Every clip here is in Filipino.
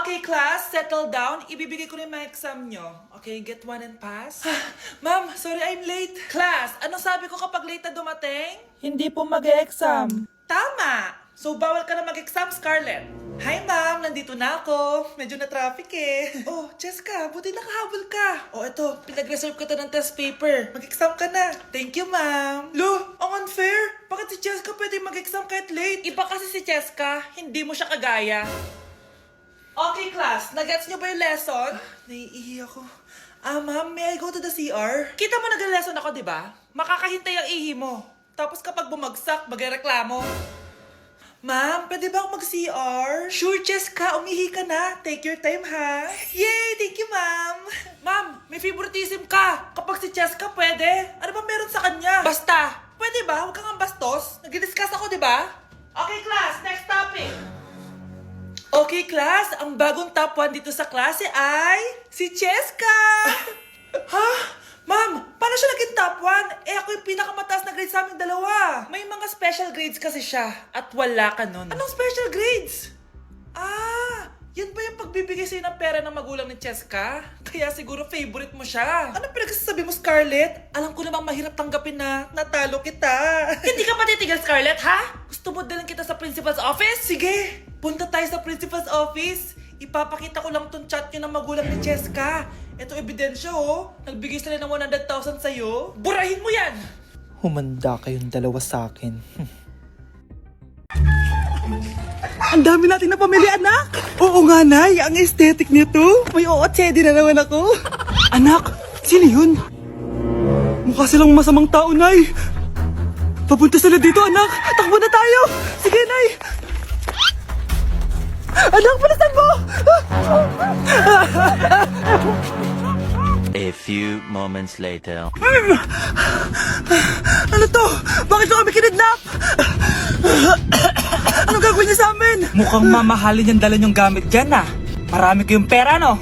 Okay, class, settle down. Ibibigay ko na yung mga exam nyo. Okay, get one and pass. Ma'am, sorry I'm late. Class, anong sabi ko kapag late na dumating? Hindi po mag-e-exam. Tama! So, bawal ka na mag-exam, Scarlett. Hi, ma'am. Nandito na ako. Medyo na-traffic eh. Oh, Cheska, buti nakahabol ka. Oh, eto. Pinag-reserve ka to ng test paper. Mag-exam ka na. Thank you, ma'am. Lo, ang unfair. Bakit si Cheska pwede mag-exam kahit late? Iba kasi si Cheska. Hindi mo siya kagaya. Okay, class. Nagets niyo ba yung lesson? Naiihi ako. Ma'am, may I go to the CR? Kita mo nag-lesson ako, di ba? Makakahintay ang ihi mo. Tapos kapag bumagsak, magreklamo. Ma'am, pwede ba akong mag-CR? Sure, Cheska. Umihi ka na. Take your time, ha? Yay! Thank you, ma'am. Ma'am, may favoritism ka. Kapag si Cheska, pwede. Ano ba meron sa kanya? Basta. Pwede ba? Huwag kang bastos. Nag-discuss ako, di ba? Okay, class. Next topic. Okay, class. Ang bagong top 1 dito sa klase ay si Cheska. Ha? Ma'am, paano siya naging top 1? Eh ako yung pinakamataas na grade sa aming dalawa. May mga special grades kasi siya at wala ka nun. Anong special grades? Yan ba yung pagbibigay sa'yo ng pera ng magulang ni Cheska? Kaya siguro favorite mo siya. Ano pinagsasabi mo, Scarlett? Alam ko namang mahirap tanggapin na natalo kita. Hindi ka patitigil, Scarlett, ha? Gusto mo dalhin kita sa principal's office? Sige, punta tayo sa principal's office. Ipapakita ko lang tong chat nyo ng magulang ni Cheska. Ito ebidensya, oh. Nagbigay sila ng 100,000 sa'yo. Burahin mo yan! Humanda kayong dalawa sa akin. Ang dami natin na pamilya, anak! Oo nga, Nay. Ang aesthetic nito. May ootsedi na naman ako. Anak, sino yun? Mukha silang masamang tao, Nay. Papunta sila dito, anak. Takbo na tayo. Sige, Nay. Anak, palasan mo! A few moments later. Ano to? Bakit ko kami kinidnap? Anong gagawin niya sa amin? Mukhang mamahalin yung dala yung gamit dyan, ah. Marami kayong pera, no?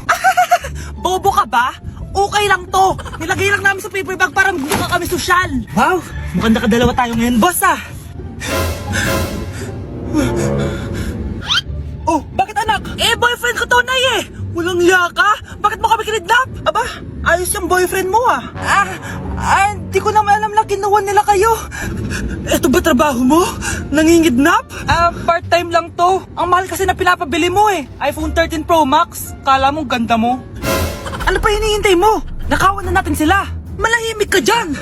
Bobo ka ba? Okay lang to. Nilagay lang namin sa paper bag para mukha kami sosyal. Wow! Mukhang nakadalawa tayo ngayon, boss, ah. Oh, bakit anak? Eh, boyfriend ko to, Nay, eh. Walang hiya ka? Bakit mo kami kinidnap? Aba, ayos yung boyfriend mo, ah. Hindi ko naman alam na kinuha nila kayo. Eto ba trabaho mo? Nangingidnap? Part-time lang to. Ang mahal kasi na pinapabili mo, eh. iPhone 13 Pro Max. Kala mo ganda mo. Ano pa hinihintay mo? Nakawan na natin sila. Malahimik ka dyan.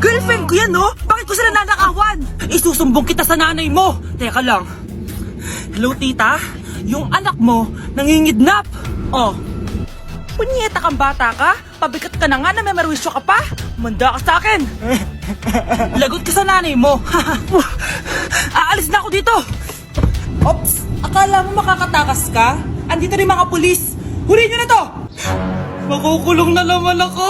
Girlfriend ko yan, no? Bakit ko sila nanakawan? Isusumbong kita sa nanay mo. Teka lang. Hello, tita? Yung anak mo, nangingidnap. Oh. Punyeta kang bata ka? Pabigat ka na nga na may marwisyo ka pa? Manda ka sa akin. Lagot ka sa nanay mo. Aalis na ako dito. Ops! Akala mo makakatakas ka? Andito rin mga pulis. Huli nyo na to! Makukulong na naman ako.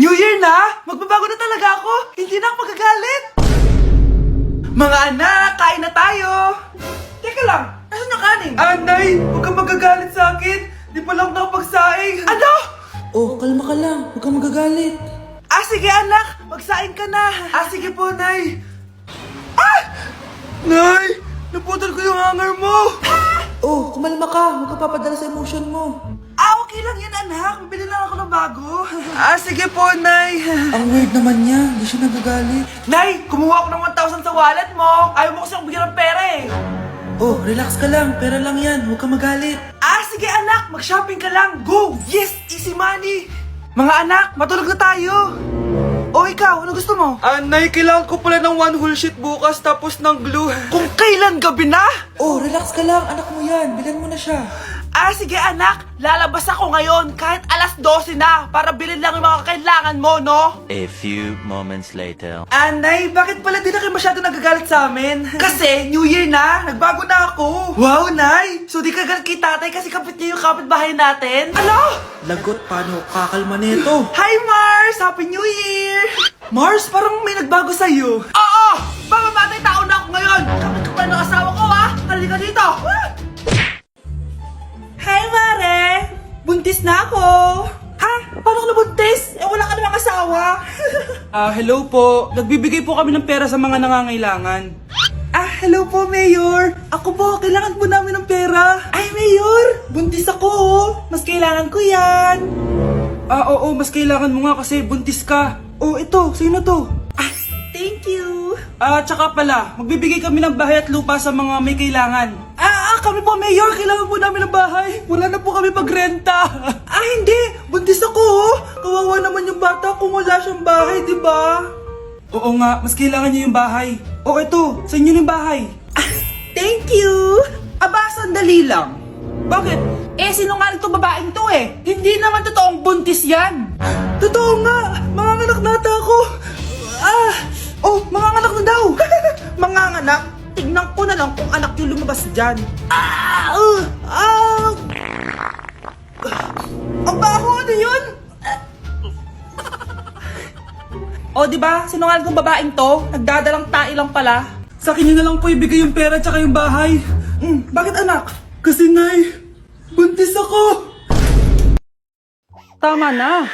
New Year na! Magbabago na talaga ako. Hindi na ako magagalit. Mga anak, kain na tayo. Teka lang, asan yung kanin? Nay, huwag kang magagalit sa akin. Di pa lang nakapagsaing. Ano? Oh, kalma ka lang. Huwag kang magagalit. Sige anak, magsaing ka na. Sige po, Nay. Nay, naputol ko yung hanger mo. Oh, kumalma ka. Huwag ka papadala sa emotion mo. Okay lang yan, anak. Bibili lang ako ng bago. Sige po, Nay. Ang weird naman niya. Hindi siya nagagalit. Nay, kumuha ako ng 1,000 sa wallet mo. Ayaw mo kasi akong bigyan ng pera eh. Oh, relax ka lang. Pera lang yan. Huwag kang magalit. Sige anak, mag-shopping ka lang. Go! Yes, easy money. Mga anak, matulog na tayo. Ikaw, ano gusto mo? Nay, kailangan ko pala ng one whole sheet bukas tapos ng glue. Kung kailan gabi na? Oh, relax ka lang. Anak mo yan. Bilan mo na siya. Sige anak, lalabas ako ngayon kahit alas 12 na para bilhin lang yung mga kailangan mo, no? A few moments later. Nay, bakit pala di na kayo masyado nagagalit sa amin? Kasi, New Year na, nagbago na ako. Wow, Nay! So di ka galit kay tatay kasi kapit niya yung kapitbahay natin? Ano? Lagot, paano kakalma nito? Hi, Mars! Happy New Year! Mars, parang may nagbago sa'yo. Oo! Mamamatay tao na ako ngayon! Kapit ko pa ng asawa ko, ha? Halika dito! Hi, Mare! Buntis na ako! Ha? Paano ka nabuntis? Wala ka namang asawa. Hello po. Nagbibigay po kami ng pera sa mga nangangailangan. Hello po, Mayor! Ako po, kailangan po namin ng pera. Ay, Mayor! Buntis ako, oh! Mas kailangan ko yan! Oo, mas kailangan mo nga kasi buntis ka. Oh, ito, sino to? Thank you! Tsaka pala, magbibigay kami ng bahay at lupa sa mga may kailangan. Kami po, Mayor! Kailangan po namin ng bahay! Wala na po kami magrenta! Hindi! Buntis ako, oh! Kawawa naman yung bata kung wala siyang bahay, di ba? Oo nga, mas kailangan niyo yung bahay. Oh, ito, sa inyo yung bahay. Thank you! Sandali lang. Bakit? Sinungaling tong babaeng to eh. Hindi naman totoong buntis yan. Totoo nga! Manganganak nata ako. Manganganak na daw. Manganganak? Tignan ko na lang kung anak yung lumabas dyan. Ang baho, ano yun? Di ba? Sinungaling kong babaeng to, nagdadalang tae lang pala. Sa akin nyo na lang po ibigay yung pera tsaka yung bahay. Bakit anak? Kasi nay, buntis ako. Tama na.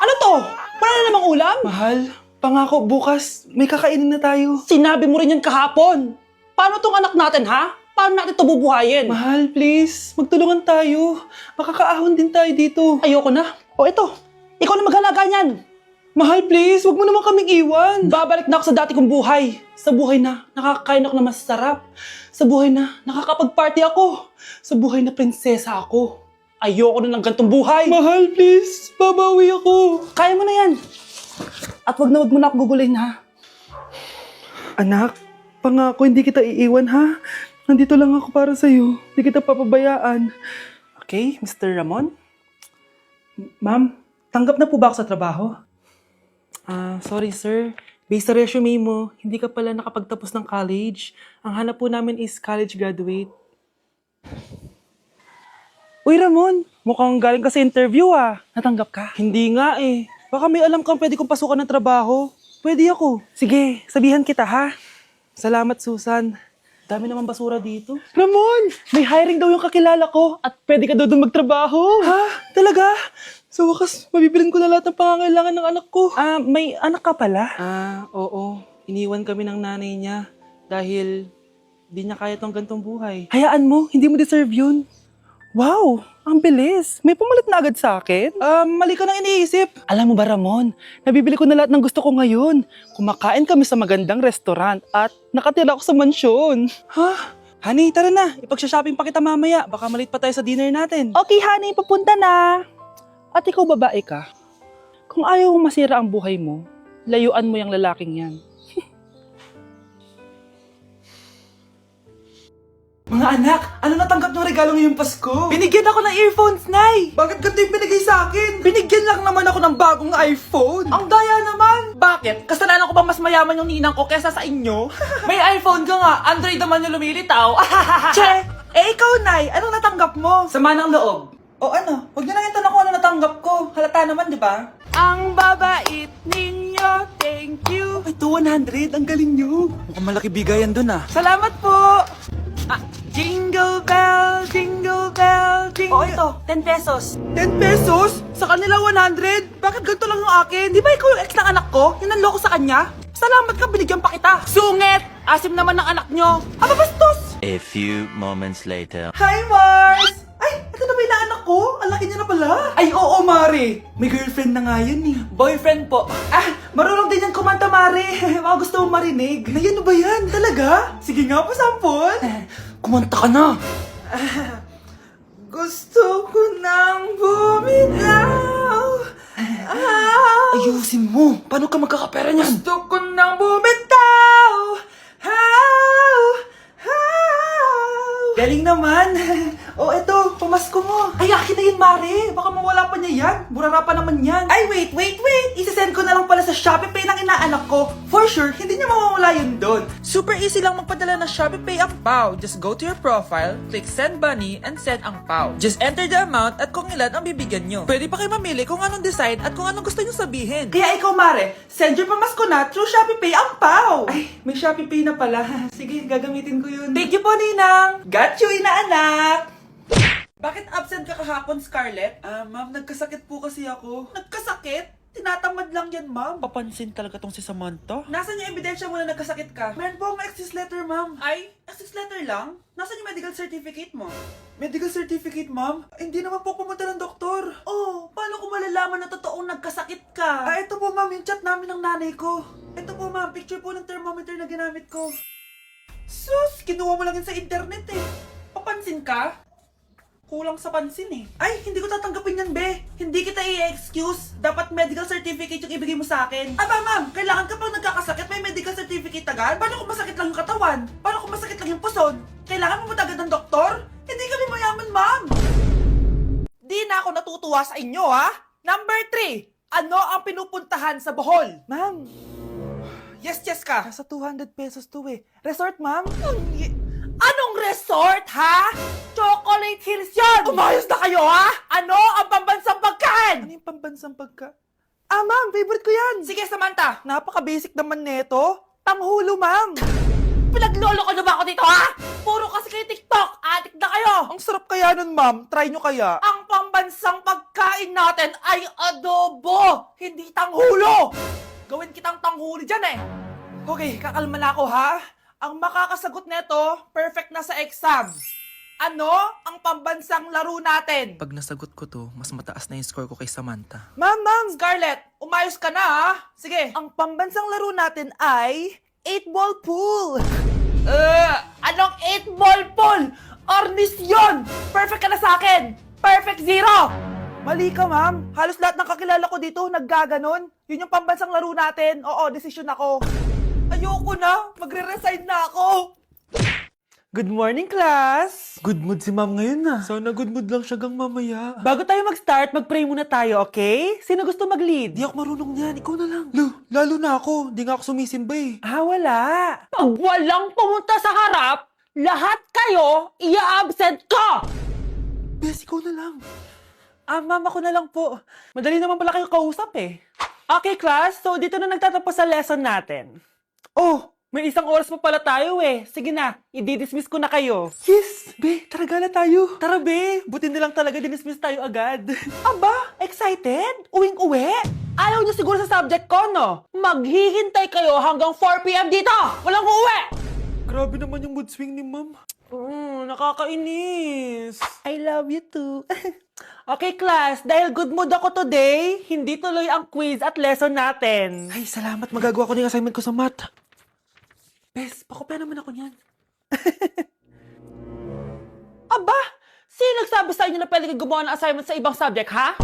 Ano to? Wala na namang ulam? Mahal, pangako bukas may kakainin na tayo. Sinabi mo rin yan kahapon. Paano tong anak natin ha? Paano natin ito bubuhayin? Mahal, please. Magtulungan tayo. Makakaahon din tayo dito. Ayoko na. Ito. Ikaw na maghalaga niyan. Mahal, please. Huwag mo naman kaming iwan. Babalik na ako sa dati kong buhay. Sa buhay na nakakain ako na masarap. Sa buhay na nakakapag-party ako. Sa buhay na prinsesa ako. Ayoko na ng gantong buhay. Mahal, please. Babawi ako. Kaya mo na yan. At wag mo na ako gugulin, ha? Anak, pangako hindi kita iiwan, ha? Nandito lang ako para sa'yo. Hindi kita papabayaan. Okay, Mr. Ramon? Ma'am, tanggap na po ba ako sa trabaho? Sorry sir. Based sa resume mo, hindi ka pala nakapagtapos ng college. Ang hanap po namin is college graduate. Uy Ramon, mukhang galing ka sa interview Natanggap ka? Hindi nga eh. Baka may alam kang pwede kong pasukan ng trabaho. Pwede ako. Sige, sabihan kita ha. Salamat Susan. Dami naman basura dito. Ramon, may hiring daw yung kakilala ko at pwede ka daw doon magtrabaho. Ha? Talaga? Sa wakas, mabibilin ko na lahat ng pangangailangan ng anak ko. May anak ka pala? Oo. Iniwan kami ng nanay niya dahil di niya kaya tong gantong buhay. Hayaan mo, hindi mo deserve yun. Wow, ang bilis. May pumalit na agad sa akin? Mali ka nang iniisip. Alam mo ba Ramon, nabibili ko na lahat ng gusto ko ngayon. Kumakain kami sa magandang restaurant at nakatira ako sa mansyon. Honey, tara na. Ipag-shopping pa kita mamaya. Baka malit pa tayo sa dinner natin. Okay, honey, papunta na. At ikaw babae ka, kung ayaw mong masira ang buhay mo, layuan mo yung lalaking yan. Mga anak, ano natanggap ng regalo ngayong Pasko? Binigyan ako ng earphones, Nay! Bakit ganito yung binigay sa akin? Binigyan lang naman ako ng bagong iPhone! Ang daya naman! Bakit? Kasalanan ko ba mas mayaman yung ninang ko kesa sa inyo? May iPhone ka nga, Android naman yung lumilitaw. Che! Ikaw, Nay, anong natanggap mo? Sama ng loob. Ano? Huwag niyo lang itanong kung ano natanggap ko. Halata naman, di ba? Ang babait ninyo, thank you. Ito, 100. Ang galing nyo. Mukhang malaki bigayan dun Salamat po. Jingle bell, jingle bell, jingle... ito, 10 pesos. 10 pesos? Sa kanila 100? Bakit ganito lang yung akin? Di ba ikaw yung ex ng anak ko? Yung nanloko sa kanya? Salamat ka, binigyan pa kita. Sungit! Asim naman ng anak nyo. Bastos! A few moments later. Hi, Mars! Ay, ito na ba yung anak ko? Ang laki niya na pala. Ay, oo, Mari. May girlfriend na nga yun eh. Boyfriend po. Marunong din yan kumanta, Mari. Mga gusto mong marinig. Ano ba yan? Talaga? Sige nga, pasampon. Kumanta ka na. Gusto ko nang bumitaw. Ayusin mo. Paano ka magkakapera niyan? Gusto ko nang bumitaw. Galing naman. Eto, pamasko mo. Ay, akin na yun, Mare. Baka mawala pa niya yan. Burara pa naman yan. Ay, wait. Isasend ko na lang pala sa ShopeePay ng inaanak ko. For sure, hindi niya mawawala yun doon. Super easy lang magpadala ng ShopeePay ang PAW. Just go to your profile, click send money, and send ang PAW. Just enter the amount at kung ilan ang bibigyan nyo. Pwede pa kayo mamili kung anong design at kung anong gusto nyo sabihin. Kaya ikaw, Mare, send your pamasko na through ShopeePay ang PAW. Ay, may ShopeePay na pala. Sige, gagamitin ko yun. Thank you po, Ninang. Got you, inaanak. Bakit absent ka kahapon, Scarlett? Ma'am, nagkasakit po kasi ako. Nagkasakit? Tinatamad lang yan, ma'am. Papansin talaga tong si Samantha. Nasaan yung ebidensya mo na nagkasakit ka? Meron po akong excuse letter, ma'am. Ay, excuse letter lang? Nasaan yung medical certificate mo? Medical certificate, ma'am? Hindi naman po pumunta ng doktor. Oh, paano ko malalaman na totoong nagkasakit ka? Ah, ito po, ma'am, yung chat namin ng nanay ko. Ito po, ma'am, picture po ng thermometer na ginamit ko. Sus, kinuha mo lang yun sa internet eh. Papansin ka? Kulang sa pansin eh. Ay, hindi ko tatanggapin yan, be. Hindi kita i-excuse. Dapat medical certificate yung ibigay mo sa akin. Aba, ma'am, kailangan kapag nagkakasakit may medical certificate agad? Paano kung masakit lang yung katawan? Paano kung masakit lang yung puson? Kailangan mo agad ng doktor? Hindi kami mayaman, ma'am. Di na ako natutuwa sa inyo, ha? Number 3, ano ang pinupuntahan sa Bohol? Ma'am, yes ka. Nasa 200 pesos to eh. Resort, ma'am? Anong resort, ha? Chocolate Hills yun! Umayos na kayo, ha? Ano ang pambansang pagkain? Ano yung pambansang pagkain? Ah, ma'am, favorite ko yan. Sige, Samantha. Napaka-basic naman neto. Tanghulo, ma'am. Pinaglolo ko na ba ako dito, ha? Puro kasi kayo TikTok. Adik na kayo. Ang sarap kaya nun, ma'am. Try nyo kaya. Ang pambansang pagkain natin ay adobo, hindi tanghulo. Gawin kitang tanghuli dyan, eh. Okay, kakalma na ako, ha? Ang makakasagot neto, perfect na sa exam. Ano ang pambansang laro natin? Pag nasagot ko to, mas mataas na yung score ko kay Samantha. Ma'am, Scarlett, umayos ka na, ha? Sige. Ang pambansang laro natin ay 8-ball pool. Anong 8-ball pool? Ornis yun! Perfect ka na sa akin! Perfect 0! Mali ka, ma'am. Halos lahat ng kakilala ko dito naggaganon. Yun yung pambansang laro natin. Oo, desisyon ako. Ayoko na. Magre-resign na ako. Good morning, class! Good mood si ma'am ngayon na. Sana good mood lang siya gang mamaya. Bago tayo mag-start, mag-pray muna tayo, okay? Sino gusto mag-lead? Di ako marunong niyan, ikaw na lang. Lalo na ako. Di nga ako sumisimba eh. Ah, wala. Pag walang pumunta sa harap, lahat kayo ia-absent ko! Bes, ikaw na lang. Ah, ma'am, ako na lang po. Madali naman pala kayo kausap eh. Okay, class. So, dito na nagtatapos sa lesson natin. Oh, may 1 oras pa pala tayo eh. Sige na, i-dismiss ko na kayo. Yes! Be, tara gala tayo. Tara, be. Buti na lang talaga dinismiss tayo agad. Aba, excited? Uwing-uwi? Ayaw niyo siguro sa subject ko, no? Maghihintay kayo hanggang 4 p.m. dito! Walang uuwi! Grabe naman yung mood swing ni ma'am. Nakakainis. I love you too. Okay, class. Dahil good mood ako today, hindi tuloy ang quiz at lesson natin. Ay, salamat. Magagawa ko na yung assignment ko sa math. Bes, pakopya naman ako niyan. Aba! Sino nagsabi sa inyo na pwede kayo gumawa ng assignment sa ibang subject, ha?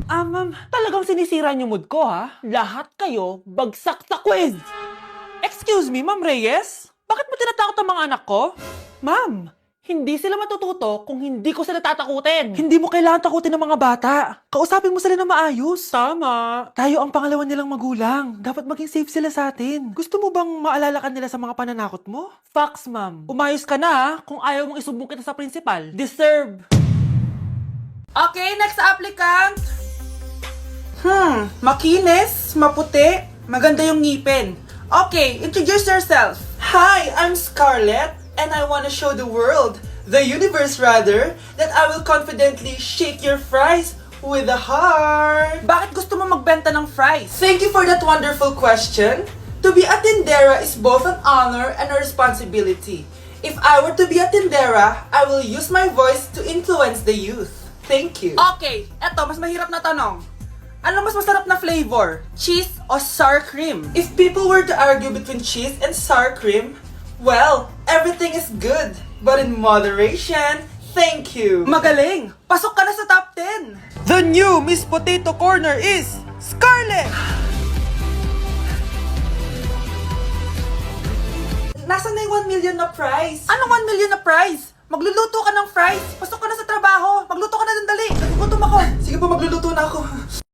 Ah, ma'am. Talagang sinisira niyo mood ko, ha? Lahat kayo bagsak sa quiz! Excuse me, Ma'am Reyes? Bakit mo tinatakot ang mga anak ko? Ma'am, hindi sila matututo kung hindi ko sila tatakutin. Hindi mo kailangan takutin ng mga bata. Kausapin mo sila na maayos. Tama. Tayo ang pangalawa nilang magulang. Dapat maging safe sila sa atin. Gusto mo bang maalala ka nila sa mga pananakot mo? Facts, ma'am. Umayos ka na, ha? Kung ayaw mong isumbong kita sa principal. Deserve. Okay, next applicant. Makinis, maputi, maganda yung ngipin. Okay, introduce yourself. Hi, I'm Scarlett, and I want to show the world, the universe rather, that I will confidently shake your fries with a heart. Bakit gusto mo magbenta ng fries? Thank you for that wonderful question. To be a tindera is both an honor and a responsibility. If I were to be a tindera, I will use my voice to influence the youth. Thank you. Okay, eto, mas mahirap na tanong. Ano mas masarap na flavor? Cheese o sour cream? If people were to argue between cheese and sour cream, well, everything is good, but in moderation. Thank you. Magaling! Pasok ka na sa top 10! The new Miss Potato Corner is Scarlett! Nasaan na yung 1 million na prize? Anong 1 million na prize? Magluluto ka ng fries. Pasok ka na sa trabaho. Magluto ka na ng dali. Nagugutom ako. Sige po, magluluto na ako.